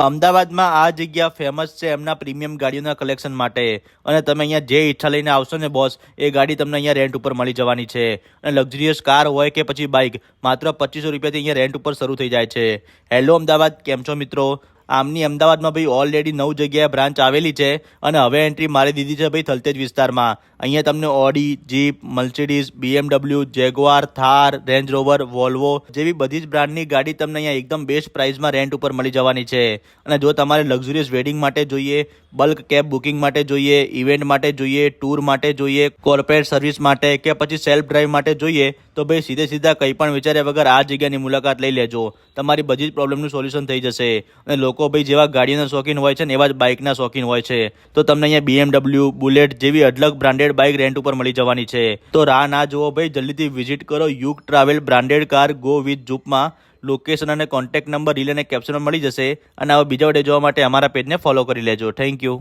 અમદાવાદમાં આ જગ્યા ફેમસ છે એમના પ્રીમિયમ ગાડીઓના કલેક્શન માટે અને તમે અહીંયા જે ઈચ્છા લઈને આવશો ને બોસ એ ગાડી તમને અહીંયા રેન્ટ ઉપર મળી જવાની છે અને લક્ઝરિયસ કાર હોય કે પછી બાઇક માત્ર 2500 રૂપિયાથી અહીંયા રેન્ટ ઉપર શરૂ થઈ જાય છે। હેલો અમદાવાદ, કેમ છો મિત્રો? આમની અમદાવાદમાં ભાઈ ઓલરેડી 9 જગ્યાએ બ્રાન્ચ આવેલી છે અને હવે એન્ટ્રી મારી દીધી છે ભાઈ થલતેજ વિસ્તારમાં। અહીંયા તમને Audi, jeep, Mercedes, BMW, Jaguar, Thar, range rover, Volvo જેવી બધી જ બ્રાન્ડની ગાડી તમને અહીંયા એકદમ બેસ્ટ પ્રાઇસમાં રેન્ટ ઉપર મળી જવાની છે। અને જો તમારે લક્ઝરિયસ વેડિંગ માટે જોઈએ, બલ્ક કેબ બુકિંગ માટે જોઈએ, ઇવેન્ટ માટે જોઈએ, ટૂર માટે જોઈએ, કોર્પોરેટ સર્વિસ માટે કે પછી સેલ્ફ ડ્રાઈવ માટે જોઈએ તો ભાઈ સીધા કંઈ પણ વિચાર્યા વગર આ જગ્યાની મુલાકાત લઈ લેજો। તમારી બધી જ પ્રોબ્લેમનું સોલ્યુશન થઈ જશે। અને લોકો ભાઈ જેવા ગાડીના શોખીન હોય છે ને એવા જ બાઇકના શોખીન હોય છે તો તમને અહીંયા BMW, બુલેટ જેવી અઢળક બ્રાન્ડેડ બાઇક રેન્ટ ઉપર મળી જવાની છે। તો રાહ ના જુઓ ભાઈ, જલ્દીથી વિઝિટ કરો Yug travel branded car go with જૂપમાં। લોકેશન અને કોન્ટેક્ટ નંબર રીલ અને કેપ્શનમાં મળી જશે અને આવા બીજા વિડીયો જોવા માટે અમારા પેજને ફોલો કરી લેજો। Thank you.